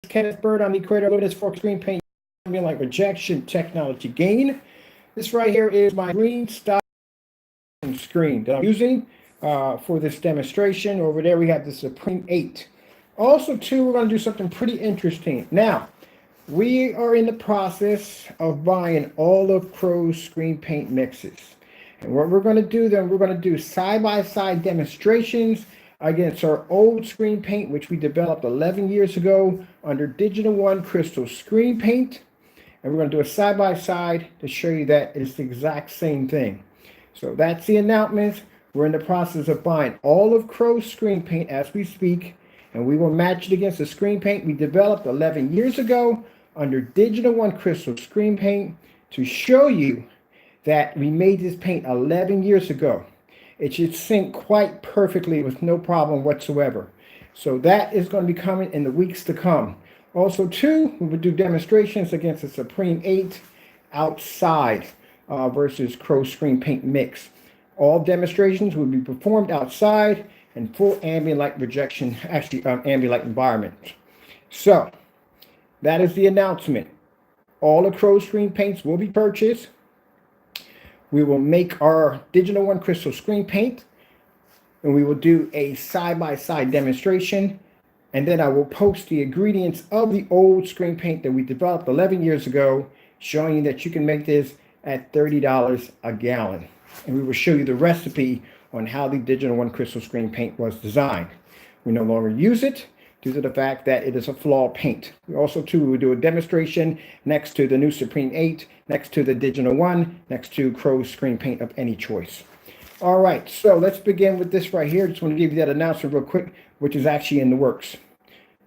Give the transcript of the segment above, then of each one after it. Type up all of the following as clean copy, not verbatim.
Kenneth Bird. I'm the creator of Luminous for Screen Paint, like rejection technology gain. This right here is my green Styrofoam screen that I'm using for this demonstration. Over there we have the Supreme 8. Also, too, we're going to do something pretty interesting. Now, we are in the process of buying all of Crue's screen paint mixes. And what we're going to do then, we're going to do side-by-side demonstrations against our old screen paint, which we developed 11 years ago under Digital One Crystal Screen Paint. And we're going to do a side-by-side to show you that it's the exact same thing. So that's the announcement. We're in the process of buying all of Crue's screen paint as we speak. And we will match it against the screen paint we developed 11 years ago under Digital One Crystal Screen Paint to show you that we made this paint 11 years ago. It should sync quite perfectly with no problem whatsoever. So that is going to be coming in the weeks to come. Also, too, we will do demonstrations against the Supreme 8 outside versus Crue Screen Paint mix. All demonstrations will be performed outside in full ambient light rejection, ambient light environment. So that is the announcement. All the Crue Screen Paints will be purchased. We will make our Digital One Crystal Screen Paint, and we will do a side-by-side demonstration, and then I will post the ingredients of the old screen paint that we developed 11 years ago, showing you that you can make this at $30 a gallon. And we will show you the recipe on how the Digital One Crystal Screen Paint was designed. We no longer use it due to the fact that it is a flawed paint. We also, too, will do a demonstration next to the new Supreme 8, next to the Digital One, next to Crue's screen paint of any choice. All right, so let's begin with this right here. Just want to give you that announcement real quick, which is actually in the works.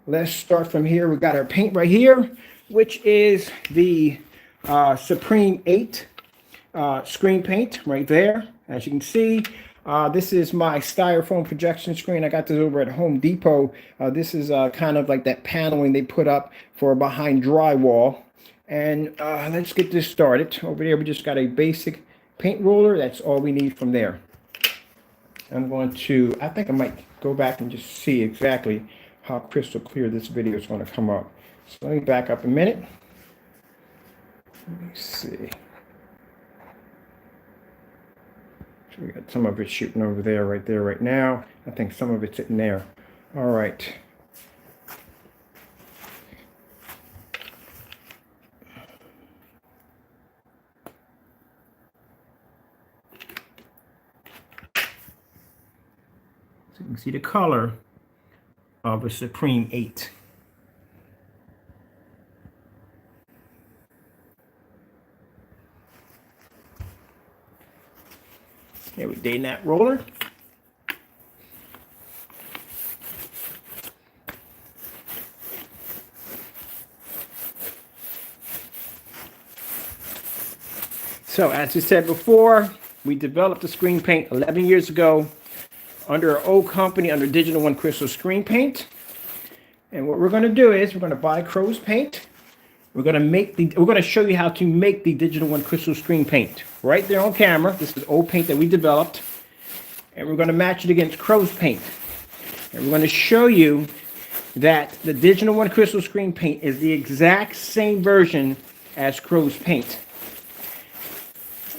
Let's start from here. We've got our paint right here, which is the Supreme 8 screen paint right there. As you can see, this is my Styrofoam projection screen. I got this over at Home Depot. This is kind of like that paneling they put up for behind drywall. And let's get this started. Over there, we just got a basic paint roller. That's all we need from there. I'm going to, I think I might go back and just see exactly how crystal clear this video is going to come up. So let me back up a minute. Let me see. So we got some of it shooting over there, right now. I think some of it's sitting there. All right. So you can see the color of a Supreme 8. Here we did that roller. So as we said before, we developed the screen paint 11 years ago under our old company, under Digital One Crystal Screen Paint. And what we're going to do is we're going to buy Crue's paint. We're going to show you how to make the Digital One Crystal Screen Paint right there on camera. This is old paint that we developed, and we're going to match it against Crue's paint. And we're going to show you that the Digital One Crystal Screen Paint is the exact same version as Crue's paint.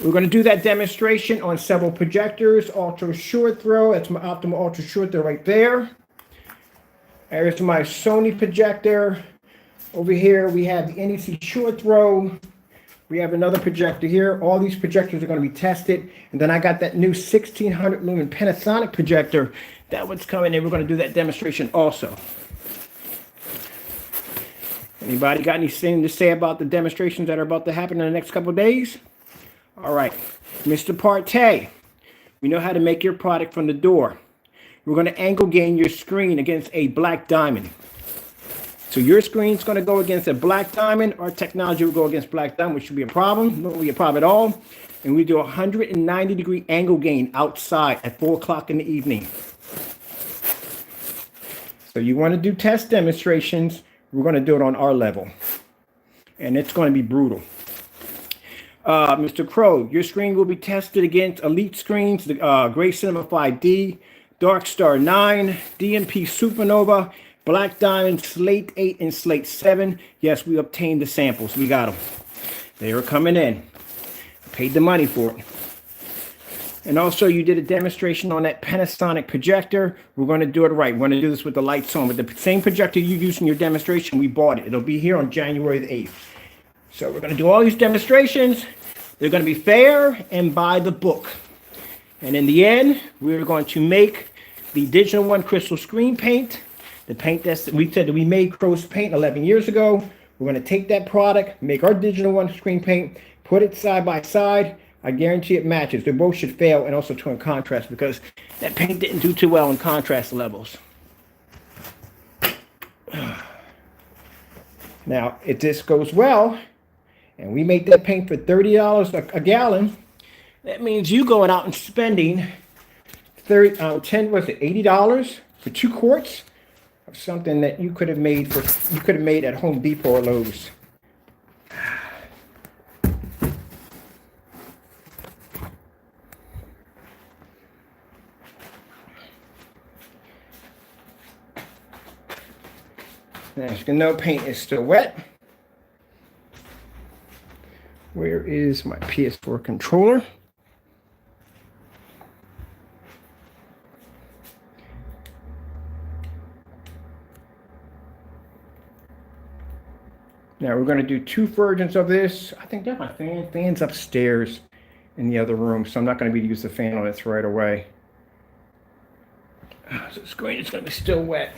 We're going to do that demonstration on several projectors. Ultra short throw. That's my optimal ultra short throw right there. There's my Sony projector. Over here, we have the NEC short throw. We have another projector here. All these projectors are going to be tested. And then I got that new 1600 lumen Panasonic projector. That one's coming in. We're going to do that demonstration also. Anybody got anything to say about the demonstrations that are about to happen in the next couple of days? All right. Mr. Partey, we know how to make your product from the door. We're going to angle gain your screen against a black diamond. So your screen's going to go against a black diamond. Our technology will go against black diamond, which should be a problem. Not really a problem at all. And we do a 190-degree angle gain outside at 4 o'clock in the evening. So you want to do test demonstrations, we're going to do it on our level. And it's going to be brutal. Mr. Crow, your screen will be tested against Elite screens, the Gray Cinema 5D, Dark Star 9, DMP Supernova, Black Diamond, Slate 8 and Slate 7. Yes, we obtained the samples. We got them. They were coming in. Paid the money for it. And also, you did a demonstration on that Panasonic projector. We're going to do it right. We're going to do this with the lights on. With the same projector you used in your demonstration, we bought it. It'll be here on January the 8th. So we're going to do all these demonstrations. They're going to be fair and by the book. And in the end, we're going to make the Digital One Crystal Screen Paint. The paint that we said that we made Crow's Paint 11 years ago. We're going to take that product, make our Digital One Screen Paint, put it side by side. I guarantee it matches. They both should fail, and also in contrast, because that paint didn't do too well in contrast levels. Now, if this goes well, and we make that paint for $30 a gallon, that means you going out and spending $80 for 2 quarts of something that you could have made at Home Depot or Lowe's. Now, as you can know, paint is still wet. Where is my PS4 controller? Now we're going to do 2 versions of this. I think that my fan's upstairs in the other room, so I'm not going to be able to use the fan on this right away. So the screen is going to be still wet.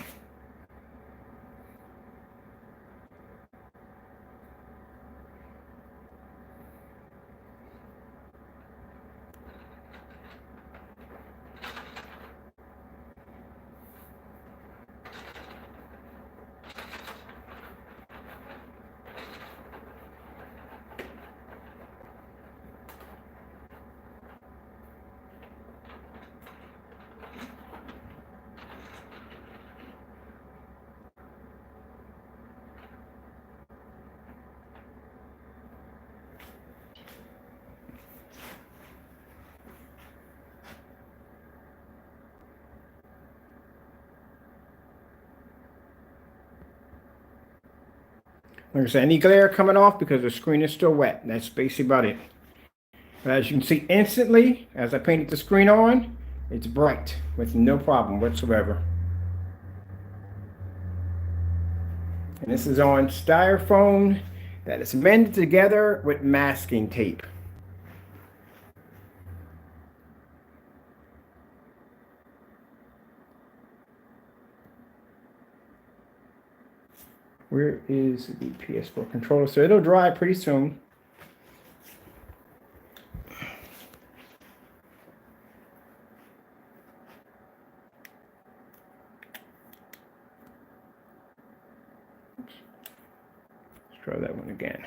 Like I said, any glare coming off because the screen is still wet. That's basically about it. But as you can see instantly, as I painted the screen on, it's bright with no problem whatsoever. And this is on Styrofoam that is mended together with masking tape. Where is the PS4 controller? So it'll dry pretty soon. Oops. Let's try that one again.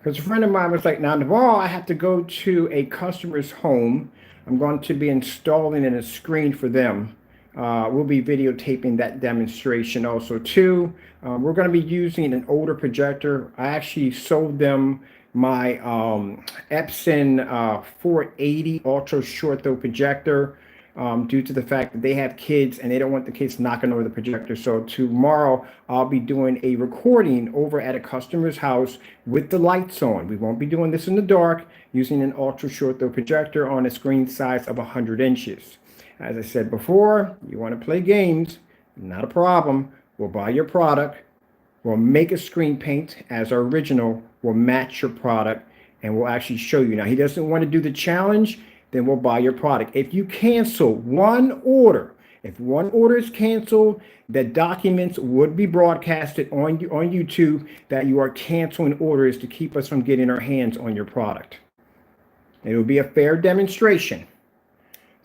Because a friend of mine was like, now tomorrow I have to go to a customer's home. I'm going to be installing in a screen for them. We'll be videotaping that demonstration also too. We're going to be using an older projector. I actually sold them my Epson 480 ultra short throw projector due to the fact that they have kids and they don't want the kids knocking over the projector. So tomorrow I'll be doing a recording over at a customer's house with the lights on. We won't be doing this in the dark, using an ultra short throw projector on a screen size of 100 inches. As I said before, you want to play games, not a problem. We'll buy your product. We'll make a screen paint as our original. We'll match your product and we'll actually show you. Now, he doesn't want to do the challenge, then we'll buy your product. If you cancel one order, if one order is canceled, the documents would be broadcasted on YouTube that you are canceling orders to keep us from getting our hands on your product. It will be a fair demonstration.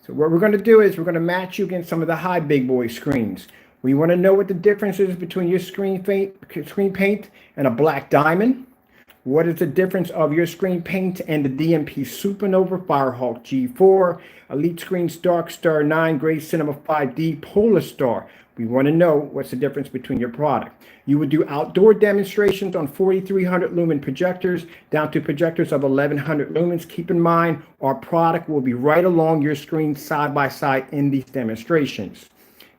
So what we're going to do is we're going to match you against some of the high big boy screens. We want to know what the difference is between your screen paint and a Black Diamond. What is the difference of your screen paint and the DMP Supernova Firehawk G4, Elite Screens Dark Star 9, Gray Cinema 5D, Polar Star? We want to know what's the difference between your product. You would do outdoor demonstrations on 4,300 lumen projectors down to projectors of 1,100 lumens. Keep in mind, our product will be right along your screen side by side in these demonstrations.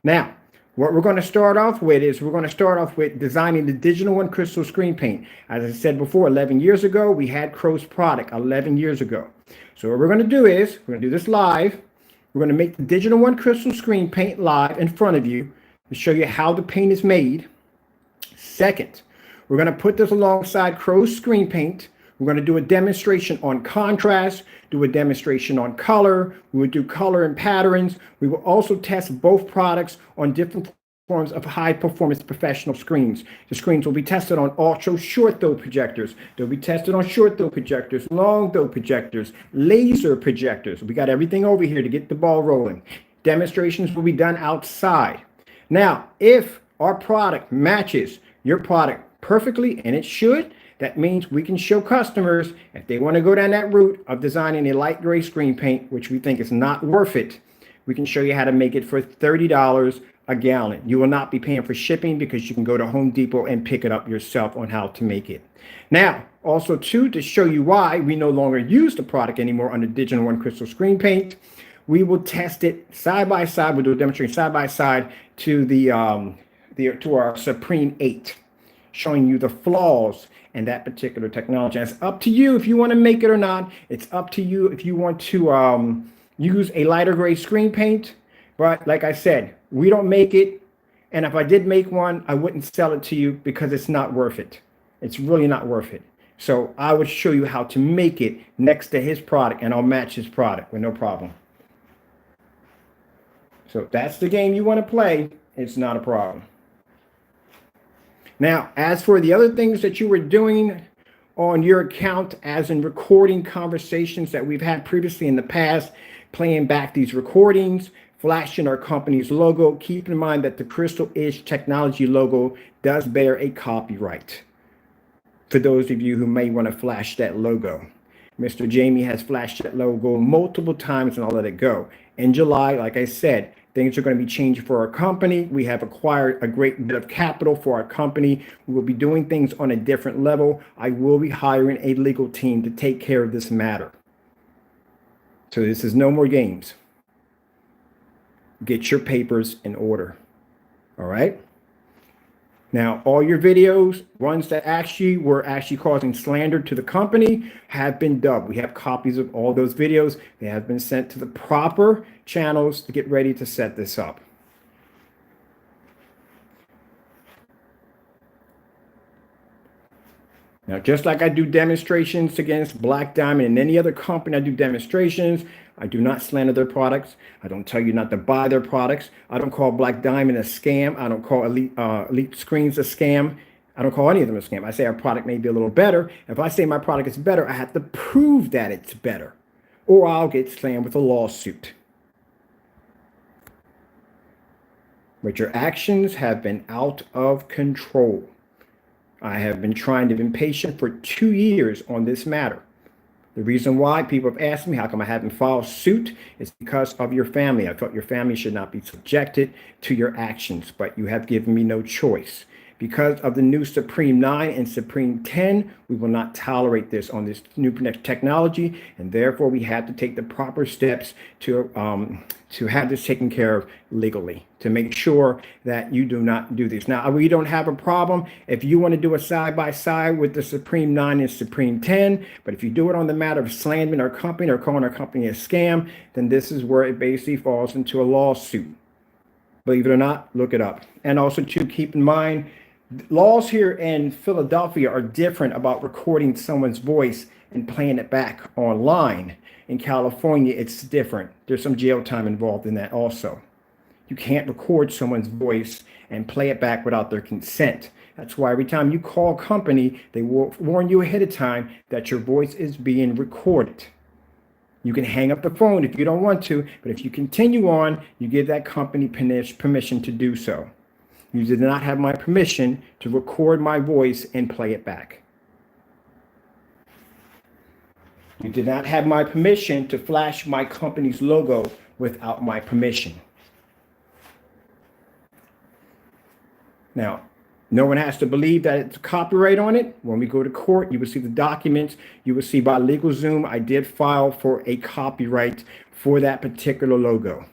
Now, what we're going to start off with is we're going to start off with designing the Digital One Crystal Screen Paint. As I said before, 11 years ago, we had Crow's product 11 years ago. So what we're going to do is we're going to do this live. We're going to make the Digital One Crystal Screen Paint live in front of you to show you how the paint is made. Second, we're going to put this alongside Crow's Screen Paint. We're going to do a demonstration on contrast, do a demonstration on color. We will do color and patterns. We will also test both products on different forms of high performance professional screens. The screens will be tested on ultra short throw projectors. They'll be tested on short throw projectors, long throw projectors, laser projectors. We got everything over here to get the ball rolling. Demonstrations will be done outside. Now, if our product matches your product perfectly, and it should, that means we can show customers, if they want to go down that route of designing a light gray screen paint, which we think is not worth it, we can show you how to make it for $30 a gallon. You will not be paying for shipping because you can go to Home Depot and pick it up yourself on how to make it. Now, also too, to show you why we no longer use the product anymore under Digital One Crystal Screen Paint, we will test it side by side. We'll do a demonstration side by side to to our Supreme 8, showing you the flaws in that particular technology. And it's up to you if you want to make it or not. It's up to you if you want to use a lighter gray screen paint. But like I said, we don't make it. And if I did make one, I wouldn't sell it to you because it's not worth it. It's really not worth it. So I would show you how to make it next to his product, and I'll match his product with no problem. So if that's the game you want to play, it's not a problem. Now, as for the other things that you were doing on your account, as in recording conversations that we've had previously in the past, playing back these recordings, flashing our company's logo, keep in mind that the Crystal Edge Technology logo does bear a copyright. For those of you who may want to flash that logo. Mr. Jamie has flashed that logo multiple times, and I'll let it go. In July, like I said, things are going to be changing for our company. We have acquired a great bit of capital for our company. We will be doing things on a different level. I will be hiring a legal team to take care of this matter. So this is no more games. Get your papers in order. All right? Now, all your videos, ones that were causing slander to the company, have been dubbed. We have copies of all those videos. They have been sent to the proper channels to get ready to set this up. Now, just like I do demonstrations against Black Diamond and any other company, I do demonstrations. I do not slander their products. I don't tell you not to buy their products. I don't call Black Diamond a scam. I don't call Elite Screens a scam. I don't call any of them a scam. I say our product may be a little better. If I say my product is better, I have to prove that it's better, or I'll get slammed with a lawsuit. But your actions have been out of control. I have been trying to be patient for 2 years on this matter. The reason why people have asked me how come I haven't filed suit is because of your family. I felt your family should not be subjected to your actions, but you have given me no choice. Because of the new Supreme 9 and Supreme 10, we will not tolerate this on this new technology, and therefore we have to take the proper steps to have this taken care of legally, to make sure that you do not do this. Now, we don't have a problem if you want to do a side-by-side with the Supreme 9 and Supreme 10, but if you do it on the matter of slandering our company or calling our company a scam, then this is where it basically falls into a lawsuit. Believe it or not, look it up. And also to keep in mind, laws here in Philadelphia are different about recording someone's voice and playing it back online. In California, it's different. There's some jail time involved in that also. You can't record someone's voice and play it back without their consent. That's why every time you call a company, they will warn you ahead of time that your voice is being recorded. You can hang up the phone if you don't want to, but if you continue on, you give that company permission to do so. You did not have my permission to record my voice and play it back. You did not have my permission to flash my company's logo without my permission. Now, no one has to believe that it's copyright on it. When we go to court, you will see the documents. You will see by LegalZoom, I did file for a copyright for that particular logo.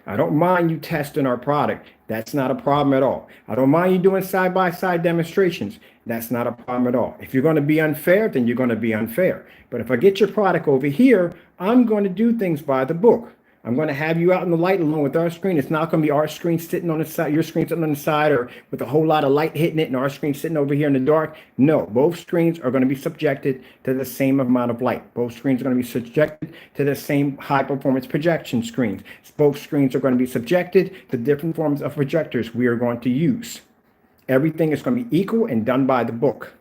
I don't mind you testing our product. That's not a problem at all. I don't mind you doing side-by-side demonstrations. That's not a problem at all. If you're going to be unfair, then you're going to be unfair. But if I get your product over here, I'm going to do things by the book. I'm going to have you out in the light along with our screen. It's not going to be our screen sitting on the side, your screen sitting on the side, or with a whole lot of light hitting it and our screen sitting over here in the dark. No, both screens are going to be subjected to the same amount of light. Both screens are going to be subjected to the same high performance projection screens. Both screens are going to be subjected to different forms of projectors we are going to use. Everything is going to be equal and done by the book.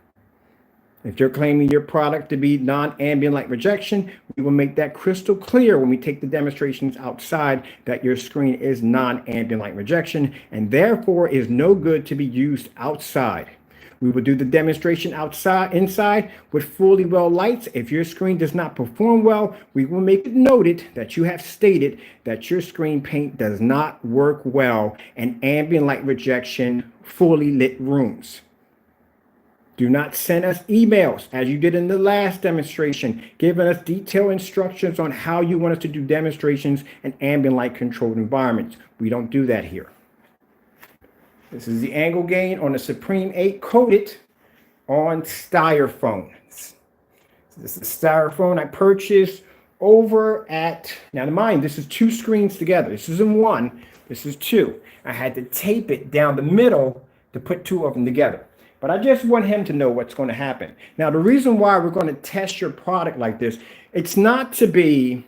If you're claiming your product to be non-ambient light rejection, we will make that crystal clear when we take the demonstrations outside that your screen is non-ambient light rejection and therefore is no good to be used outside. We will do the demonstration inside with fully well lights. If your screen does not perform well, we will make it noted that you have stated that your screen paint does not work well in ambient light rejection, fully lit rooms. Do not send us emails, as you did in the last demonstration, giving us detailed instructions on how you want us to do demonstrations in ambient light controlled environments. We don't do that here. This is the angle gain on the Supreme 8 coated on Styrofoam. This is Styrofoam I purchased over at, now mind, this is two screens together. This isn't one, this is two. I had to tape it down the middle to put two of them together. But I just want him to know what's going to happen. Now, the reason why we're going to test your product like this, it's not to be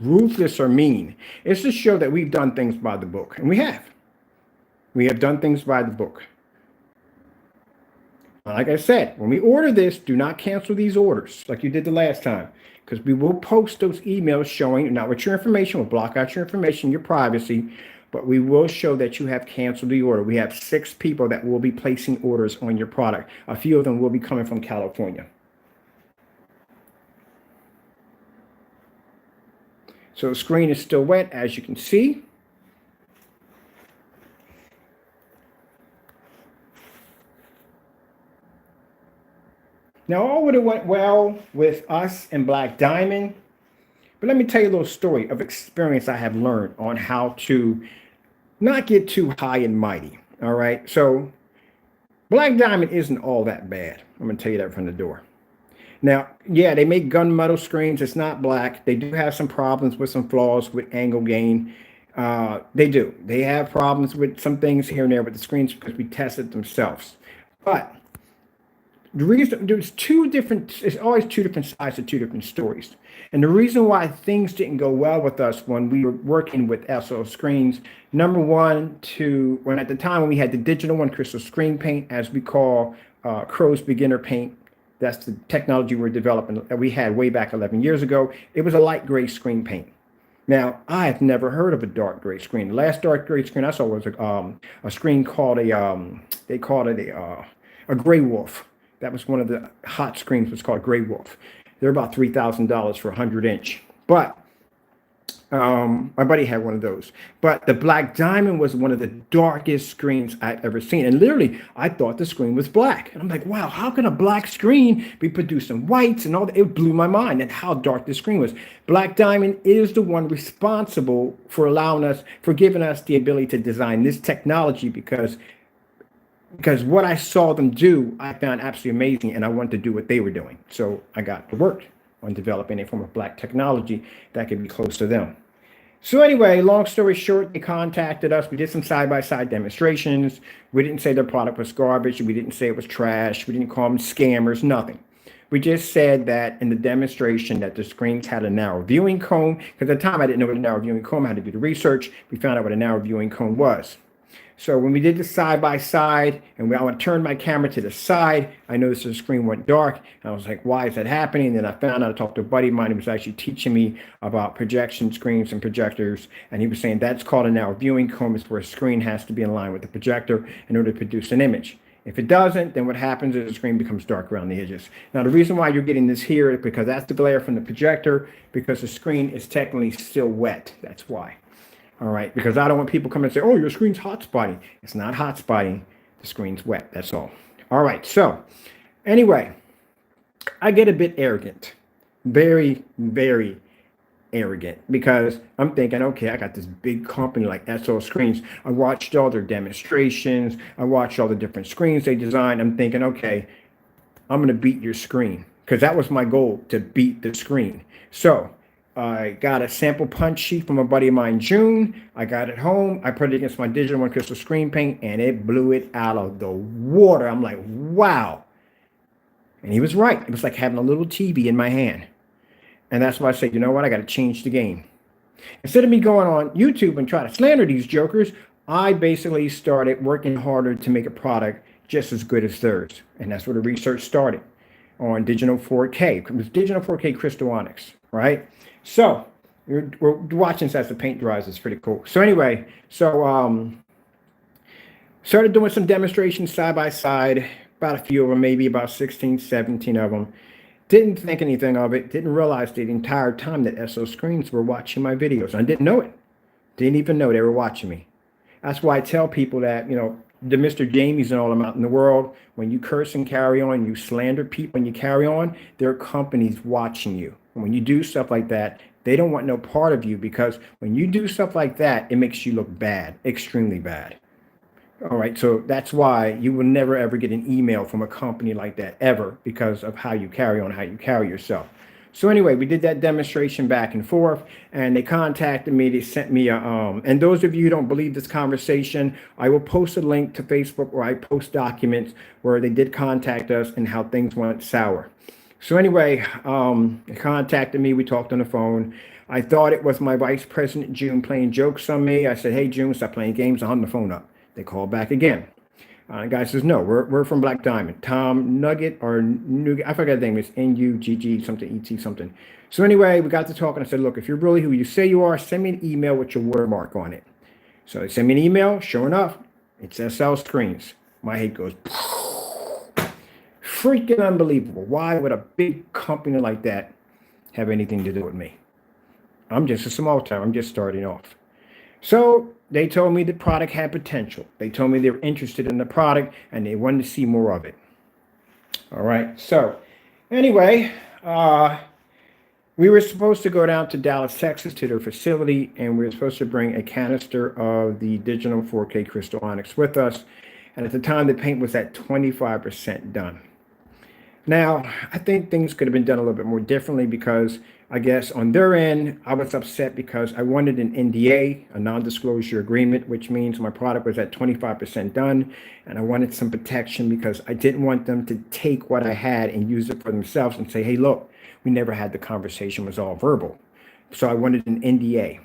ruthless or mean. It's to show that we've done things by the book. And we have. We have done things by the book. Like I said, when we order this, do not cancel these orders like you did the last time. Because we will post those emails showing, not with your information, we'll block out your information, your privacy. But we will show that you have canceled the order. We have 6 people that will be placing orders on your product. A few of them will be coming from California. So the screen is still wet, as you can see. Now, all would have went well with us and Black Diamond. But let me tell you a little story of experience I have learned on how to not get too high and mighty. All right. So Black Diamond isn't all that bad. I'm going to tell you that from the door. Now, yeah, they make gunmetal screens. It's not black. They do have some problems with some flaws with angle gain. They do. They have problems with some things here and there with the screens because we tested themselves. But the reason there's it's always two different sides of two different stories. And the reason why things didn't go well with us when we were working with SO screens, number one, when at the time when we had the digital one, crystal screen paint, as we call Crow's beginner paint, that's the technology we're developing that we had way back 11 years ago. It was a light gray screen paint. Now, I have never heard of a dark gray screen. The last dark gray screen I saw was a screen called they called it a Gray Wolf. That was one of the hot screens, was called Gray Wolf. They're about $3,000 for a 100-inch. But my buddy had one of those. But the Black Diamond was one of the darkest screens I've ever seen. And literally, I thought the screen was black. And I'm like, wow, how can a black screen be producing whites and all that? It blew my mind at how dark the screen was. Black Diamond is the one responsible for giving us the ability to design this technology because what I saw them do, I found absolutely amazing, and I wanted to do what they were doing. So I got to work on developing a form of black technology that could be close to them. So anyway, long story short, they contacted us. We did some side-by-side demonstrations. We didn't say their product was garbage. We didn't say it was trash. We didn't call them scammers, nothing. We just said that in the demonstration that the screens had a narrow viewing cone. Because at the time, I didn't know what a narrow viewing cone. I had to do the research. We found out what a narrow viewing cone was. So when we did the side-by-side, and I would turn my camera to the side, I noticed the screen went dark. And I was like, why is that happening? And then I found out, I talked to a buddy of mine who was actually teaching me about projection screens and projectors. And he was saying that's called a narrow viewing cone. It's where a screen has to be in line with the projector in order to produce an image. If it doesn't, then what happens is the screen becomes dark around the edges. Now, the reason why you're getting this here is because that's the glare from the projector, because the screen is technically still wet. That's why. All right, because I don't want people coming and say, oh, your screen's hot spotting. It's not hot spotting. The screen's wet. That's all. All right, so anyway, I get a bit arrogant. Very, very arrogant, because I'm thinking, okay, I got this big company like SO Screens. I watched all their demonstrations. I watched all the different screens they designed. I'm thinking, okay, I'm going to beat your screen, because that was my goal, to beat the screen. So I got a sample punch sheet from a buddy of mine in June. I got it home. I put it against my Digital One Crystal screen paint, and it blew it out of the water. I'm like, wow. And he was right. It was like having a little TV in my hand. And that's why I said, you know what? I got to change the game. Instead of me going on YouTube and try to slander these jokers, I basically started working harder to make a product just as good as theirs. And that's where the research started on digital 4K. It was digital 4K crystal onyx, right? So we're watching this as the paint dries. It's pretty cool. So anyway, started doing some demonstrations side by side, about a few of them, maybe about 16, 17 of them. Didn't think anything of it. Didn't realize the entire time that SO Screens were watching my videos. I didn't know it. Didn't even know they were watching me. That's why I tell people that, you know, the Mr. Jamies and all them out in the world, when you curse and carry on, you slander people and you carry on, there are companies watching you. And when you do stuff like that, they don't want no part of you, because when you do stuff like that, it makes you look bad, extremely bad. All right, so that's why you will never ever get an email from a company like that ever, because of how you carry on, how you carry yourself. So anyway, we did that demonstration back and forth, and they contacted me. They sent me a, and those of you who don't believe this conversation, I will post a link to Facebook where I post documents where they did contact us and how things went sour. So anyway, they contacted me. We talked on the phone. I thought it was my vice president, June, playing jokes on me. I said, hey, June, stop playing games. I hung the phone up. They called back again. The guy says, no, we're from Black Diamond. Tom Nugget or Nugget, I forgot the name. It's N-U-G-G something, E-T something. So anyway, we got to talk, and I said, look, if you're really who you say you are, send me an email with your watermark on it. So they sent me an email. Sure enough, it's SL Screens. My head goes, freaking unbelievable. Why would a big company like that have anything to do with me? I'm just a small time. I'm just starting off. So they told me the product had potential. They told me they were interested in the product and they wanted to see more of it. All right. So anyway, we were supposed to go down to Dallas, Texas to their facility, and we were supposed to bring a canister of the digital 4K crystal onyx with us. And at the time, the paint was at 25% done. Now, I think things could have been done a little bit more differently, because I guess on their end, I was upset because I wanted an NDA, a non-disclosure agreement, which means my product was at 25% done, and I wanted some protection because I didn't want them to take what I had and use it for themselves and say, hey, look, we never had the conversation, it was all verbal. So I wanted an NDA.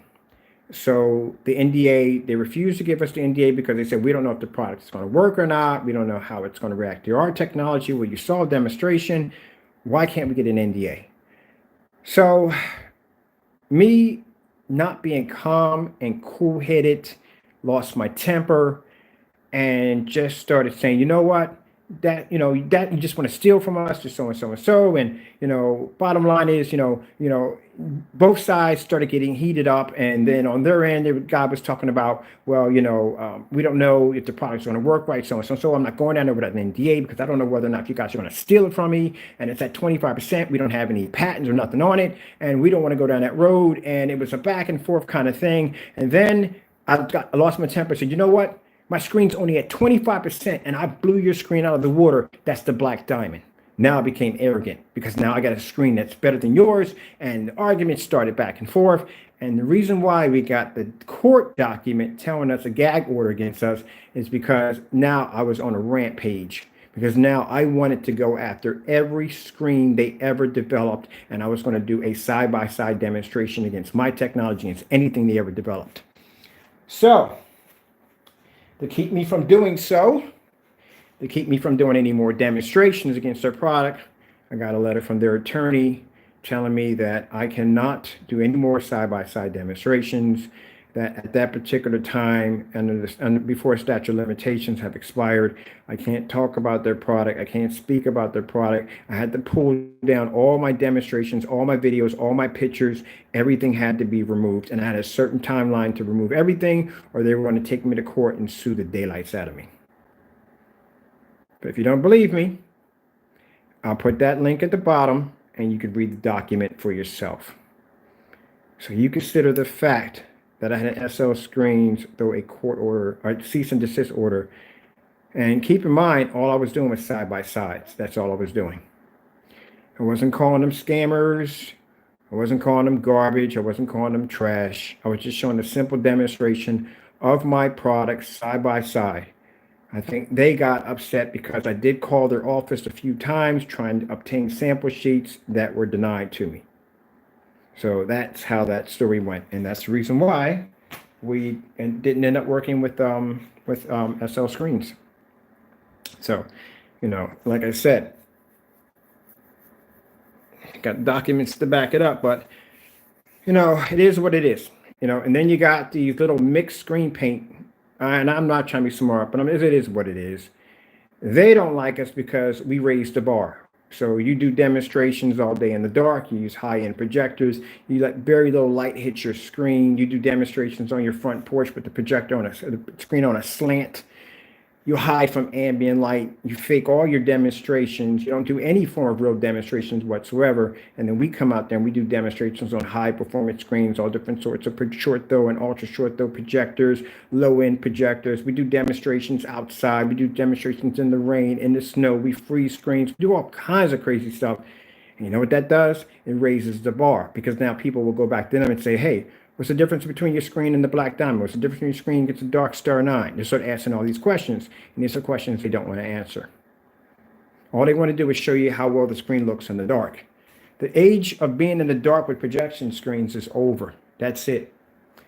So the NDA, they refused to give us the NDA because they said, we don't know if the product is going to work or not. We don't know how it's going to react to our technology. Well, you saw a demonstration. Why can't we get an NDA? So me not being calm and cool-headed, lost my temper, and just started saying, you know what? That you just want to steal from us, just so and so and so. And, bottom line is, both sides started getting heated up. And then on their end, the guy was talking about, well, we don't know if the product's going to work right, so and so. So I'm not going down there without an NDA because I don't know whether or not you guys are going to steal it from me. And it's at 25%. We don't have any patents or nothing on it. And we don't want to go down that road. And it was a back and forth kind of thing. And then I lost my temper. Said, you know what? My screen's only at 25% and I blew your screen out of the water. That's the Black Diamond. Now I became arrogant because now I got a screen that's better than yours. And the argument started back and forth. And the reason why we got the court document telling us a gag order against us is because now I was on a rampage. Because now I wanted to go after every screen they ever developed. And I was going to do a side-by-side demonstration against my technology, against anything they ever developed. So to keep me from doing so, to keep me from doing any more demonstrations against their product, I got a letter from their attorney telling me that I cannot do any more side-by-side demonstrations, that at that particular time and before statute of limitations have expired, I can't talk about their product. I can't speak about their product. I had to pull down all my demonstrations, all my videos, all my pictures. Everything had to be removed. And I had a certain timeline to remove everything, or they were going to take me to court and sue the daylights out of me. But if you don't believe me, I'll put that link at the bottom and you can read the document for yourself. So you consider the fact that I had SL Screens through a court order, or cease and desist order. And keep in mind, all I was doing was side-by-sides. That's all I was doing. I wasn't calling them scammers. I wasn't calling them garbage. I wasn't calling them trash. I was just showing a simple demonstration of my products side by side. I think they got upset because I did call their office a few times trying to obtain sample sheets that were denied to me. So that's how that story went, and that's the reason why we didn't end up working with SL Screens. So, you know, like I said, got documents to back it up, but you know, it is what it is. You know, and then you got these little mixed screen paint, and I'm not trying to be smart, but it is what it is. They don't like us because we raised the bar. So you do demonstrations all day in the dark. You use high-end projectors. You let very little light hit your screen. You do demonstrations on your front porch with the projector on the screen on a slant. You hide from ambient light. You fake all your demonstrations. You don't do any form of real demonstrations whatsoever. And then we come out there and we do demonstrations on high performance screens, all different sorts of short throw and ultra short throw projectors, low end projectors. We do demonstrations outside. We do demonstrations in the rain, in the snow. We freeze screens. We do all kinds of crazy stuff. And you know what that does? It raises the bar, because now people will go back to them and say, hey, what's the difference between your screen and the Black Diamond? What's the difference between your screen against the Dark Star 9? They start asking all these questions, and these are questions they don't want to answer. All they want to do is show you how well the screen looks in the dark. The age of being in the dark with projection screens is over. That's it.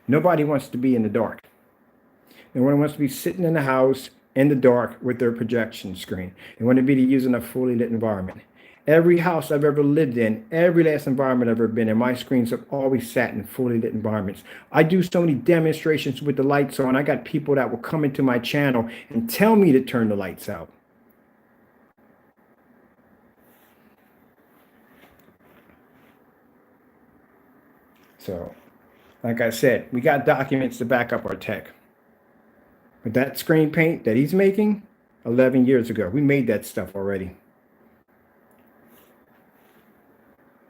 Nobody wants to be in the dark. No one wants to be sitting in the house in the dark with their projection screen. They want to be using a fully lit environment. Every house I've ever lived in, every last environment I've ever been in, my screens have always sat in fully lit environments. I do so many demonstrations with the lights on. I got people that will come into my channel and tell me to turn the lights out. So, like I said, we got documents to back up our tech. But that screen paint that he's making, 11 years ago, we made that stuff already.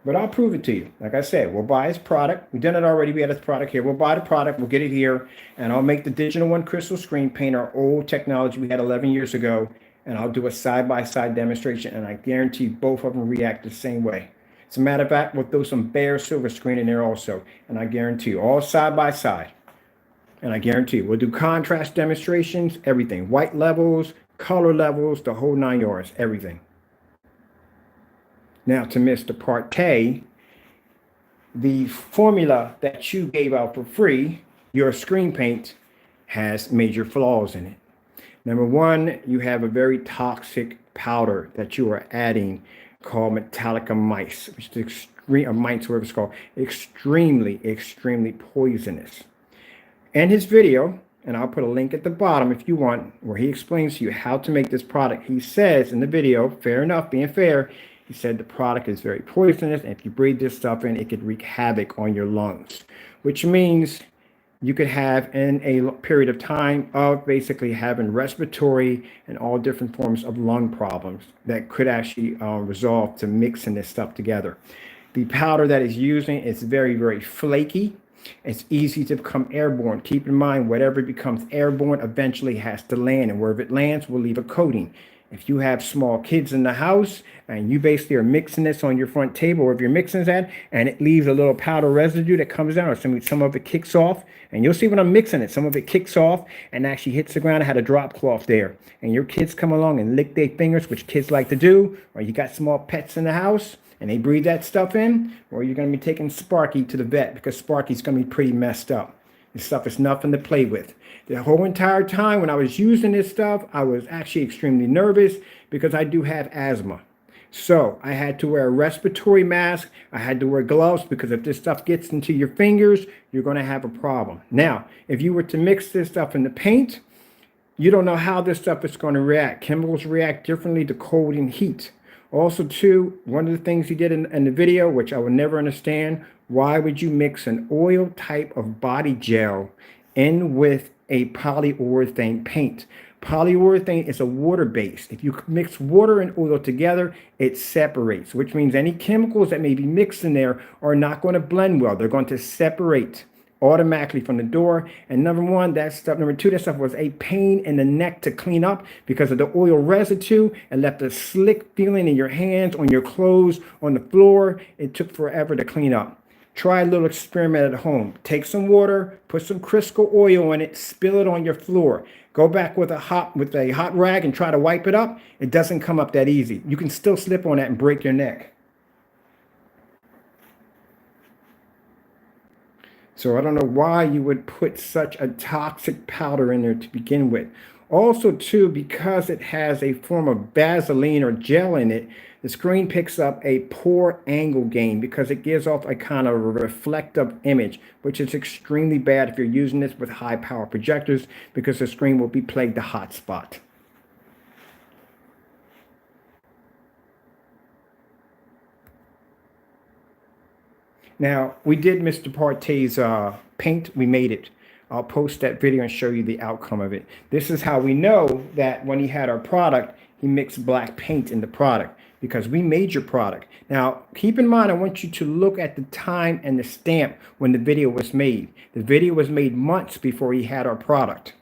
But I'll prove it to you. Like I said, we'll buy his product. We've done it already. We had his product here. We'll buy the product. We'll get it here. And I'll make the Digital One Crystal Screen Paint, our old technology we had 11 years ago. And I'll do a side-by-side demonstration. And I guarantee both of them react the same way. As a matter of fact, we'll throw some bare silver screen in there also. And I guarantee you, all side-by-side. And I guarantee you, we'll do contrast demonstrations, everything. White levels, color levels, the whole 9 yards, everything. Now, to Mr. Partey, the formula that you gave out for free, your screen paint, has major flaws in it. Number one, you have a very toxic powder that you are adding called metallica mice, which is extreme, or mites, whatever it's called, extremely, extremely poisonous. In his video, and I'll put a link at the bottom if you want, where he explains to you how to make this product. He says in the video, fair enough, being fair, he said the product is very poisonous, and if you breathe this stuff in, it could wreak havoc on your lungs, which means you could have in a period of time of basically having respiratory and all different forms of lung problems that could actually resolve to mixing this stuff together. The powder that he's using is very, very flaky. It's easy to become airborne. Keep in mind, whatever becomes airborne eventually has to land, and wherever it lands will leave a coating. If you have small kids in the house and you basically are mixing this on your front table, or if you're mixing that and it leaves a little powder residue that comes down, or some of it kicks off, and you'll see when I'm mixing it, some of it kicks off and actually hits the ground. I had a drop cloth there, and your kids come along and lick their fingers, which kids like to do, or you got small pets in the house and they breathe that stuff in, or you're going to be taking Sparky to the vet because Sparky's going to be pretty messed up. This stuff is nothing to play with. The whole entire time when I was using this stuff, I was actually extremely nervous because I do have asthma. So I had to wear a respiratory mask. I had to wear gloves because if this stuff gets into your fingers, you're going to have a problem. Now, if you were to mix this stuff in the paint, you don't know how this stuff is going to react. Chemicals react differently to cold and heat. Also, too, one of the things he did in the video, which I would never understand, why would you mix an oil type of body gel in with a polyurethane paint? Polyurethane is a water-based. If you mix water and oil together, it separates, which means any chemicals that may be mixed in there are not going to blend well. They're going to separate automatically from the door. And number two, that stuff was a pain in the neck to clean up because of the oil residue. It left a slick feeling in your hands, on your clothes, on the floor. It took forever to clean up. Try a little experiment at home. Take some water, put some Crisco oil in it, spill it on your floor. Go back with a hot rag and try to wipe it up. It doesn't come up that easy. You can still slip on that and break your neck. So I don't know why you would put such a toxic powder in there to begin with. Also, too, because it has a form of Vaseline or gel in it, the screen picks up a poor angle gain because it gives off a kind of a reflective image, which is extremely bad if you're using this with high power projectors because the screen will be plagued the hot spot. Now, we did Mr. Partey's paint. We made it. I'll post that video and show you the outcome of it. This is how we know that when he had our product, he mixed black paint in the product because we made your product. Now, keep in mind, I want you to look at the time and the stamp when the video was made. The video was made months before he had our product.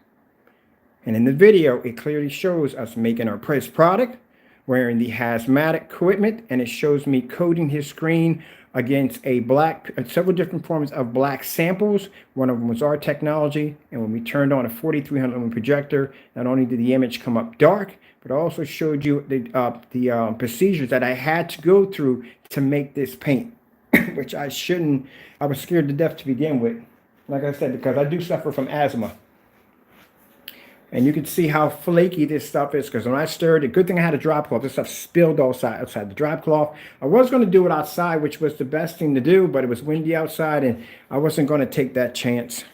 And in the video, it clearly shows us making our press product, wearing the hazmat equipment, and it shows me coating his screen against several different forms of black samples. One of them was our technology, and when we turned on a 4300 lumen projector, not only did the image come up dark, but also showed you the procedures that I had to go through to make this paint, which I was scared to death to begin with. Like I said, because I do suffer from asthma. And you can see how flaky this stuff is because when I stirred it, good thing I had a drop cloth. This stuff spilled outside the drop cloth. I was going to do it outside, which was the best thing to do, but it was windy outside and I wasn't going to take that chance.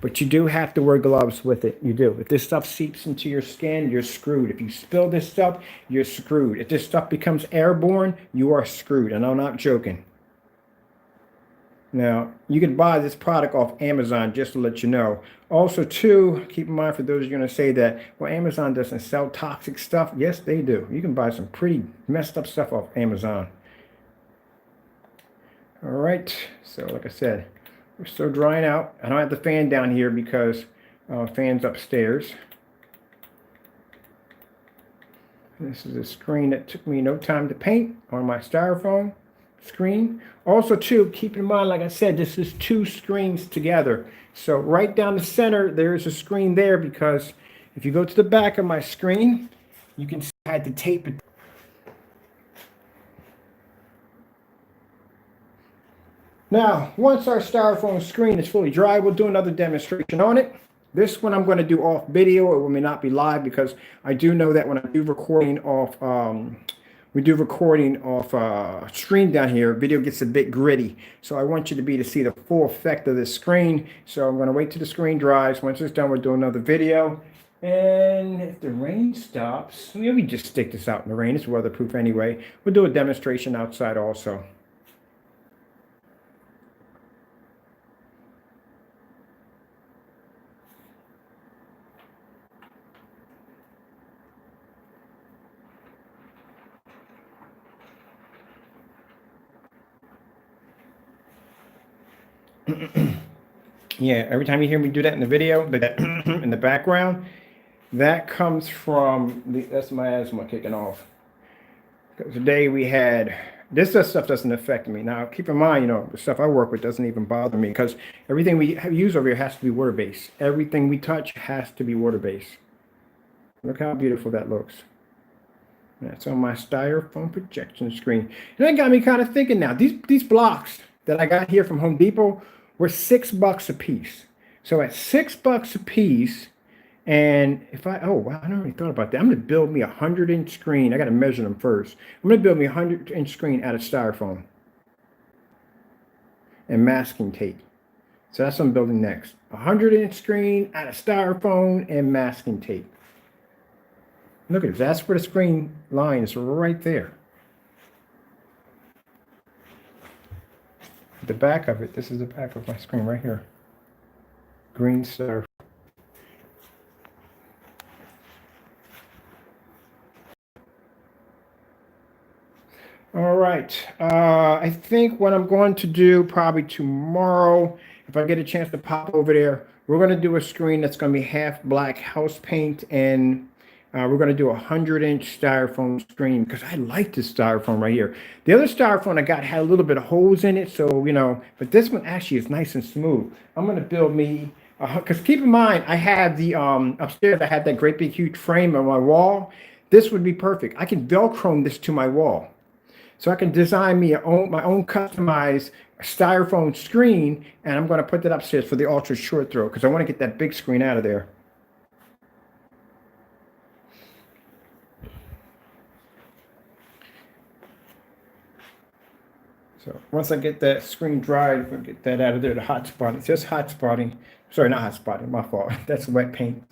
But you do have to wear gloves with it. You do. If this stuff seeps into your skin, you're screwed. If you spill this stuff, you're screwed. If this stuff becomes airborne, you are screwed. And I'm not joking. Now, you can buy this product off Amazon, just to let you know. Also, too, keep in mind for those who are going to say that, well, Amazon doesn't sell toxic stuff. Yes, they do. You can buy some pretty messed up stuff off Amazon. All right. So, like I said, we're still drying out. I don't have the fan down here because fan's upstairs. This is a screen that took me no time to paint on my Styrofoam screen. Also, too, keep in mind, like I said, this is two screens together. So right down the center, there's a screen there because if you go to the back of my screen, you can see I had to tape it. Now, once our Styrofoam screen is fully dry, we'll do another demonstration on it. This one I'm going to do off video. It may not be live because I do know that when I do recording off stream down here, video gets a bit gritty. So I want you to see the full effect of this screen. So I'm going to wait till the screen dries. Once it's done, we'll do another video. And if the rain stops, we just stick this out in the rain. It's weatherproof anyway. We'll do a demonstration outside also. Yeah, every time you hear me do that in the video, that in the background, that comes from that's my asthma kicking off. Because today we had this stuff doesn't affect me. Now keep in mind, the stuff I work with doesn't even bother me because everything we use over here has to be water based. Everything we touch has to be water based. Look how beautiful that looks. That's on my Styrofoam projection screen. And that got me kind of thinking now. These blocks that I got here from Home Depot were $6 a piece. So at $6 a piece, And if I, oh, wow, I never really thought about that. I'm going to build me a 100-inch screen. I got to measure them first. I'm going to build me a 100-inch screen out of styrofoam and masking tape. So that's what I'm building next. A 100-inch screen out of styrofoam and masking tape. Look at this. That's where the screen line is, right there. The back of it, this is the back of my screen right here. Green styrofoam. All right. I think what I'm going to do probably tomorrow, if I get a chance to pop over there, we're going to do a screen that's going to be half black house paint, and we're going to do a 100-inch styrofoam screen because I like this styrofoam right here. The other styrofoam I got had a little bit of holes in it, so, you know, but this one actually is nice and smooth. I'm going to build me, because keep in mind, I have the, upstairs, I had that great big huge frame on my wall. This would be perfect. I can Velcro this to my wall. So I can design me my own customized styrofoam screen, and I'm going to put that upstairs for the ultra short throw because I want to get that big screen out of there. So once I get that screen dried, we'll get that out of there. The hot spot, it's just hot spotting. Sorry, not hot spotting, my fault. That's wet paint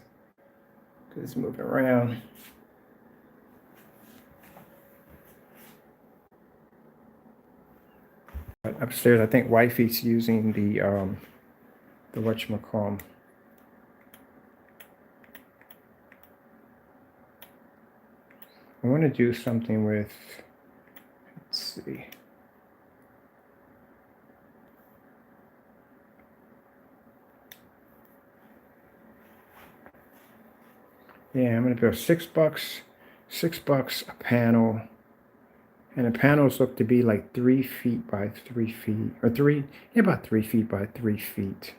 because it's moving around. But upstairs, I think wifey's using the whatchamacallit. I want to do something with, let's see. Yeah, I'm going to build $6 a panel. And the panels look to be like 3 feet by 3 feet, or about 3 feet by 3 feet.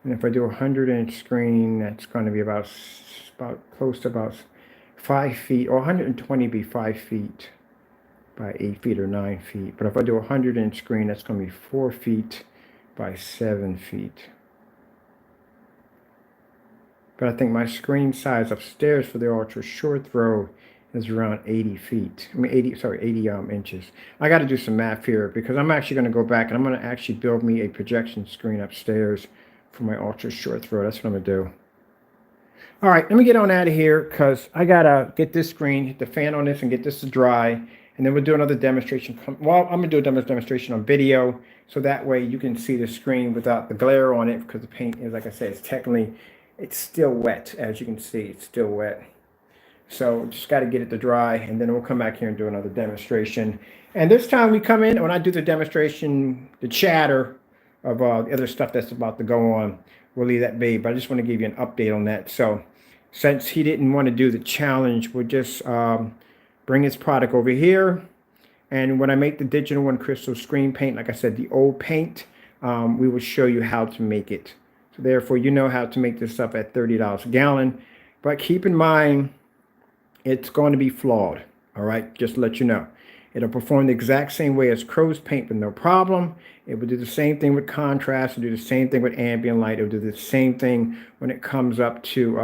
And if I do a 100-inch screen, that's going to be about close to about 5 feet, or 120 be 5 feet by 8 feet or 9 feet. But if I do a 100-inch screen, that's going to be 4 feet by 7 feet. But I think my screen size upstairs for the ultra short throw is around 80 feet. I mean, 80 inches. I got to do some math here because I'm actually going to go back and I'm going to actually build me a projection screen upstairs for my ultra short throw. That's what I'm going to do. All right, let me get on out of here because I got to get this screen, hit the fan on this and get this to dry. And then we'll do another demonstration. Well, I'm going to do a demonstration on video so that way you can see the screen without the glare on it because the paint is, like I said, it's still wet. As you can see, it's still wet. So just got to get it to dry, and then we'll come back here and do another demonstration. And this time we come in, when I do the demonstration, the chatter of the other stuff that's about to go on, we'll leave that be. But I just want to give you an update on that. So since he didn't want to do the challenge, we'll just bring his product over here. And when I make the Digital One Crystal screen paint, like I said, the old paint, we will show you how to make it. So therefore, you know how to make this stuff at $30 a gallon. But keep in mind, it's going to be flawed, all right? Just to let you know. It'll perform the exact same way as crow's paint, but no problem. It will do the same thing with contrast. It'll do the same thing with ambient light. It'll do the same thing when it comes up to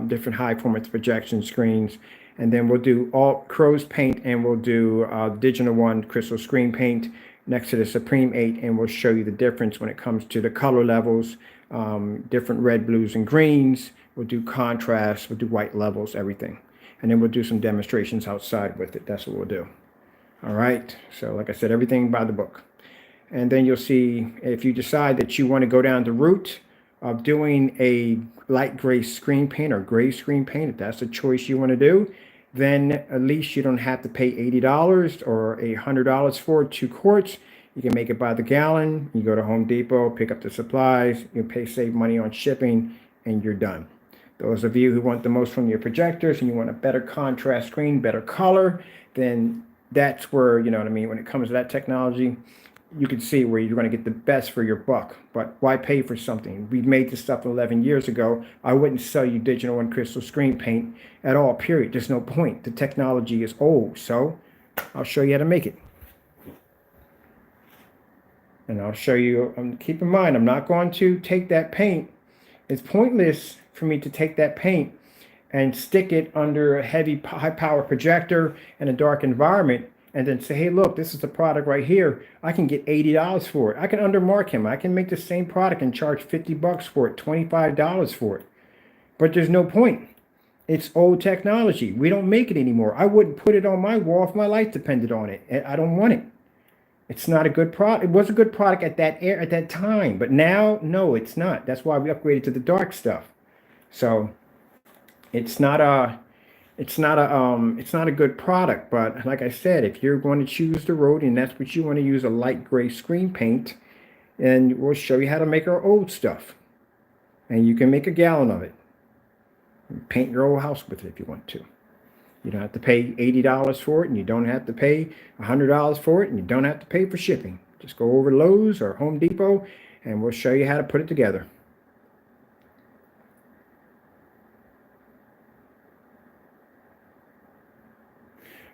different high-performance projection screens. And then we'll do all crow's paint, and we'll do Digital One Crystal screen paint next to the Supreme 8, and we'll show you the difference when it comes to the color levels, different red, blues, and greens. We'll do contrast. We'll do white levels, everything. And then we'll do some demonstrations outside with it. That's what we'll do. All right. So like I said, everything by the book. And then you'll see if you decide that you want to go down the route of doing a light gray screen paint or gray screen paint, if that's the choice you want to do, then at least you don't have to pay $80 or $100 for 2 quarts. You can make it by the gallon. You go to Home Depot, pick up the supplies, save money on shipping, and you're done. Those of you who want the most from your projectors and you want a better contrast screen, better color, then that's where, you know what I mean, when it comes to that technology, you can see where you're going to get the best for your buck. But why pay for something? We made this stuff 11 years ago. I wouldn't sell you Digital One Crystal screen paint at all, period. There's no point. The technology is old, so I'll show you how to make it. And I'll show you, keep in mind, I'm not going to take that paint. It's pointless for me to take that paint and stick it under a heavy high power projector in a dark environment and then say, hey, look, this is the product right here. I can get $80 for it. I can undermark him. I can make the same product and charge $50 for it, $25 for it. But there's no point. It's old technology. We don't make it anymore. I wouldn't put it on my wall if my life depended on it. I don't want it. It's not a good product. It was a good product at that time, but now, no, it's not. That's why we upgraded to the dark stuff. So it's not a good product. But like I said, if you're going to choose the road and that's what you want to use, a light gray screen paint, and we'll show you how to make our old stuff. And you can make a gallon of it. Paint your old house with it if you want to. You don't have to pay $80 for it, and you don't have to pay $100 for it, and you don't have to pay for shipping. Just go over to Lowe's or Home Depot, and we'll show you how to put it together.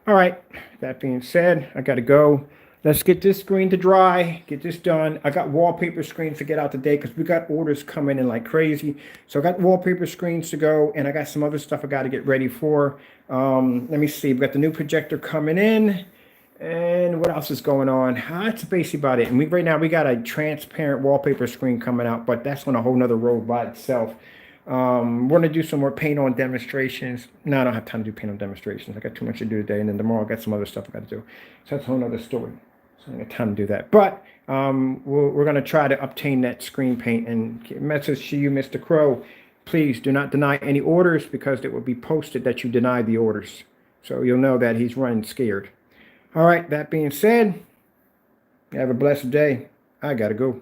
All right, that being said, I got to go. Let's get this screen to dry, get this done. I got wallpaper screens to get out today because we got orders coming in like crazy. So I got wallpaper screens to go, and I got some other stuff I got to get ready for. Let me see. We got the new projector coming in, and what else is going on? That's basically about it. And right now we got a transparent wallpaper screen coming out, but that's on a whole nother road by itself. We're going to do some more paint on demonstrations. No, I don't have time to do paint on demonstrations. I got too much to do today, and then tomorrow I got some other stuff I got to do. So that's a whole nother story. So I don't have time to do that. But we're going to try to obtain that screen paint. And message to you, Mr. Crow, please do not deny any orders because it will be posted that you denied the orders. So you'll know that he's running scared. All right, that being said, have a blessed day. I got to go.